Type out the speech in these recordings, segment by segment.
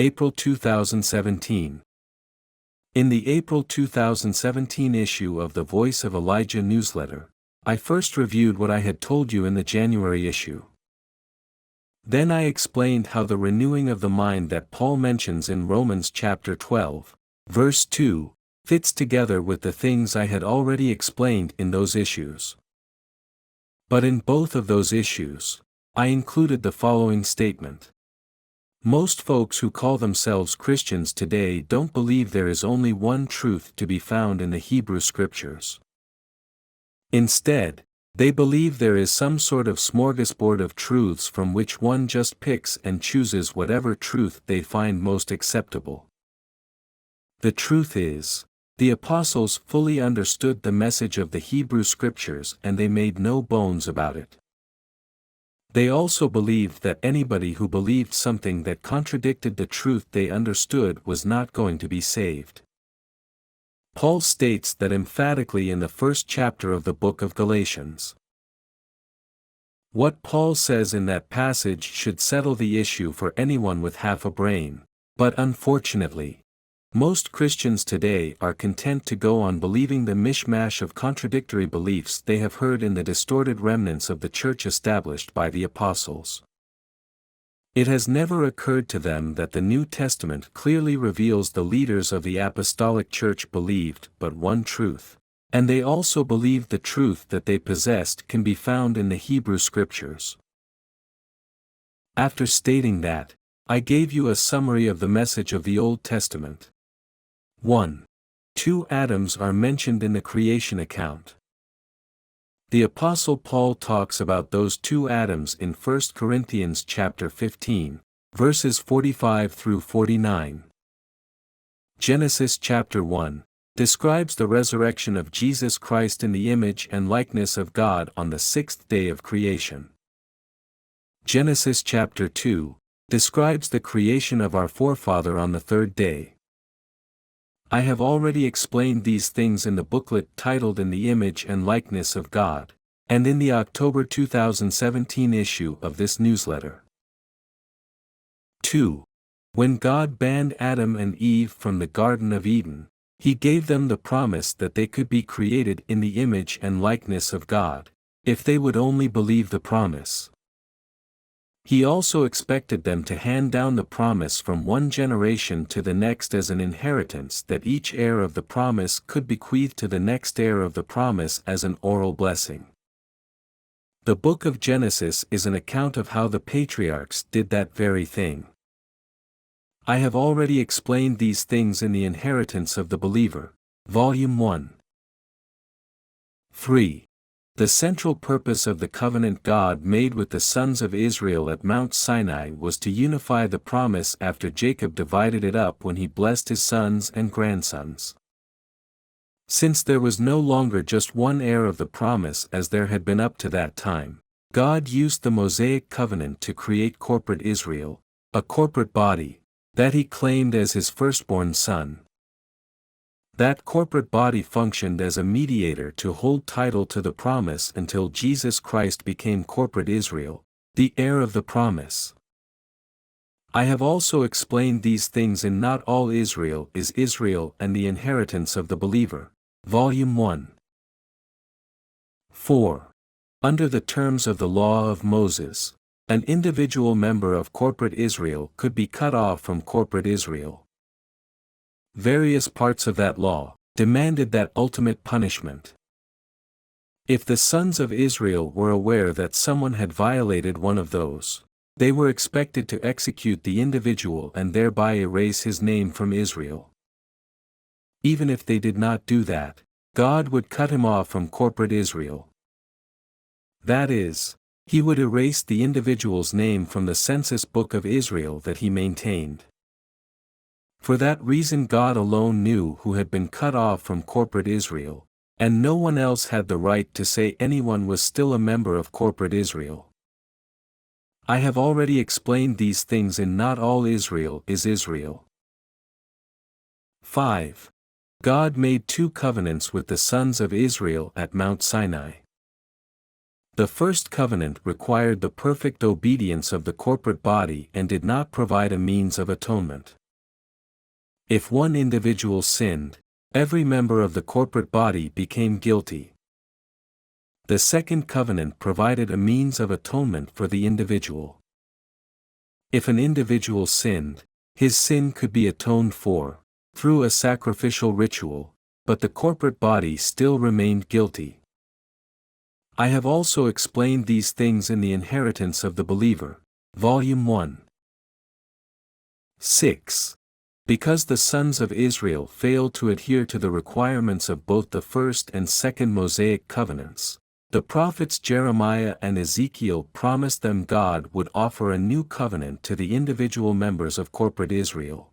April 2017. In the April 2017 issue of the Voice of Elijah newsletter, I first reviewed what I had told you in the January issue. Then I explained how the renewing of the mind that Paul mentions in Romans chapter 12, verse 2, fits together with the things I had already explained in those issues. But in both of those issues, I included the following statement. Most folks who call themselves Christians today don't believe there is only one truth to be found in the Hebrew Scriptures. Instead, they believe there is some sort of smorgasbord of truths from which one just picks and chooses whatever truth they find most acceptable. The truth is, the apostles fully understood the message of the Hebrew Scriptures and they made no bones about it. They also believed that anybody who believed something that contradicted the truth they understood was not going to be saved. Paul states that emphatically in the first chapter of the book of Galatians. What Paul says in that passage should settle the issue for anyone with half a brain, but unfortunately, most Christians today are content to go on believing the mishmash of contradictory beliefs they have heard in the distorted remnants of the church established by the apostles. It has never occurred to them that the New Testament clearly reveals the leaders of the apostolic church believed but one truth, and they also believed the truth that they possessed can be found in the Hebrew Scriptures. After stating that, I gave you a summary of the message of the Old Testament. 1. 2 Adams are mentioned in the creation account. The Apostle Paul talks about those 2 Adams in 1 Corinthians chapter 15, verses 45 through 49. Genesis chapter 1 describes the resurrection of Jesus Christ in the image and likeness of God on the 6th day of creation. Genesis chapter 2 describes the creation of our forefather on the 3rd day. I have already explained these things in the booklet titled In the Image and Likeness of God, and in the October 2017 issue of this newsletter. 2. When God banned Adam and Eve from the Garden of Eden, He gave them the promise that they could be created in the image and likeness of God, if they would only believe the promise. He also expected them to hand down the promise from one generation to the next as an inheritance that each heir of the promise could bequeath to the next heir of the promise as an oral blessing. The book of Genesis is an account of how the patriarchs did that very thing. I have already explained these things in The Inheritance of the Believer, Volume 1. 3. The central purpose of the covenant God made with the sons of Israel at Mount Sinai was to unify the promise after Jacob divided it up when he blessed his sons and grandsons. Since there was no longer just one heir of the promise as there had been up to that time, God used the Mosaic covenant to create corporate Israel, a corporate body, that He claimed as His firstborn son. That corporate body functioned as a mediator to hold title to the promise until Jesus Christ became corporate Israel, the heir of the promise. I have also explained these things in Not All Israel is Israel and the Inheritance of the Believer, Volume 1. 4. Under the terms of the law of Moses, an individual member of corporate Israel could be cut off from corporate Israel. Various parts of that law demanded that ultimate punishment. If the sons of Israel were aware that someone had violated one of those, they were expected to execute the individual and thereby erase his name from Israel. Even if they did not do that, God would cut him off from corporate Israel. That is, He would erase the individual's name from the census book of Israel that he maintained. For that reason God alone knew who had been cut off from corporate Israel, and no one else had the right to say anyone was still a member of corporate Israel. I have already explained these things in Not All Israel is Israel. 5. God made 2 covenants with the sons of Israel at Mount Sinai. The first covenant required the perfect obedience of the corporate body and did not provide a means of atonement. If one individual sinned, every member of the corporate body became guilty. The second covenant provided a means of atonement for the individual. If an individual sinned, his sin could be atoned for, through a sacrificial ritual, but the corporate body still remained guilty. I have also explained these things in The Inheritance of the Believer, Volume 1. 6. Because the sons of Israel failed to adhere to the requirements of both the first and second Mosaic covenants, the prophets Jeremiah and Ezekiel promised them God would offer a new covenant to the individual members of corporate Israel.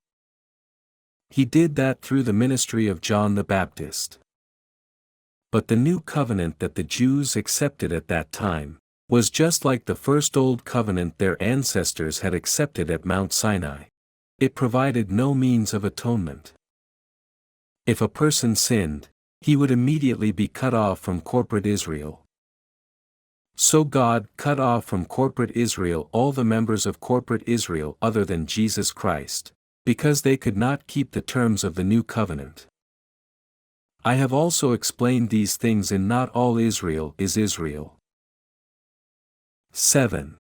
He did that through the ministry of John the Baptist. But the new covenant that the Jews accepted at that time was just like the first old covenant their ancestors had accepted at Mount Sinai. It provided no means of atonement. If a person sinned, he would immediately be cut off from corporate Israel. So God cut off from corporate Israel all the members of corporate Israel other than Jesus Christ, because they could not keep the terms of the new covenant. I have also explained these things in Not All Israel is Israel. 7.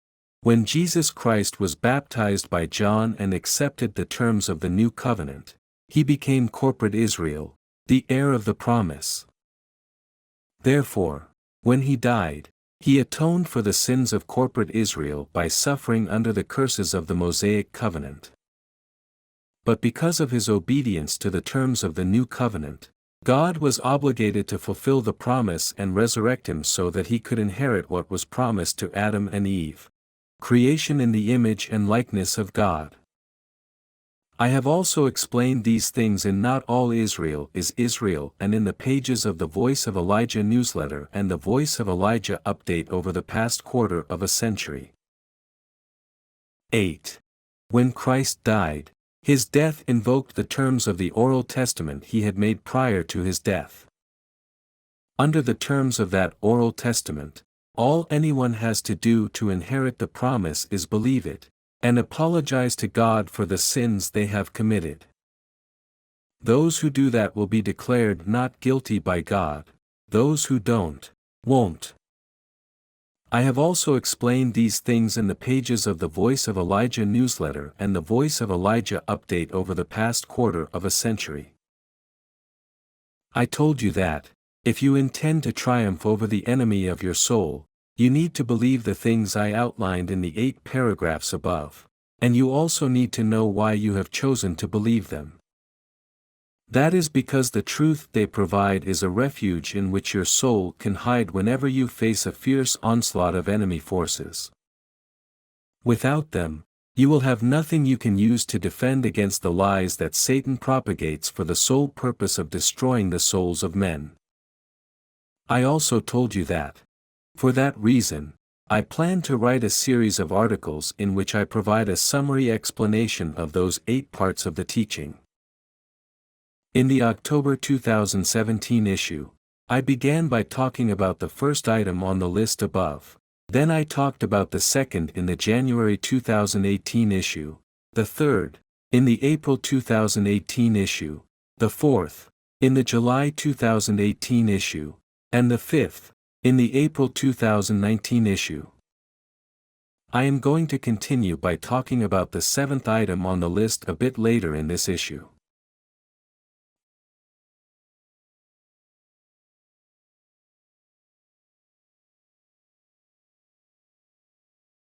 When Jesus Christ was baptized by John and accepted the terms of the new covenant, he became corporate Israel, the heir of the promise. Therefore, when he died, he atoned for the sins of corporate Israel by suffering under the curses of the Mosaic covenant. But because of his obedience to the terms of the new covenant, God was obligated to fulfill the promise and resurrect him so that he could inherit what was promised to Adam and Eve, creation in the image and likeness of God. I have also explained these things in Not All Israel is Israel and in the pages of the Voice of Elijah newsletter and the Voice of Elijah update over the past quarter of a century. 8. When Christ died, his death invoked the terms of the oral testament he had made prior to his death. Under the terms of that oral testament, all anyone has to do to inherit the promise is believe it, and apologize to God for the sins they have committed. Those who do that will be declared not guilty by God, those who don't, won't. I have also explained these things in the pages of the Voice of Elijah newsletter and the Voice of Elijah update over the past quarter of a century. I told you that, if you intend to triumph over the enemy of your soul, you need to believe the things I outlined in the 8 paragraphs above, and you also need to know why you have chosen to believe them. That is because the truth they provide is a refuge in which your soul can hide whenever you face a fierce onslaught of enemy forces. Without them, you will have nothing you can use to defend against the lies that Satan propagates for the sole purpose of destroying the souls of men. I also told you that, for that reason, I plan to write a series of articles in which I provide a summary explanation of those 8 parts of the teaching. In the October 2017 issue, I began by talking about the first item on the list above. Then I talked about the second in the January 2018 issue, the third, in the April 2018 issue, the fourth, in the July 2018 issue, and the fifth, in the April 2019 issue. I am going to continue by talking about the 7th item on the list a bit later in this issue.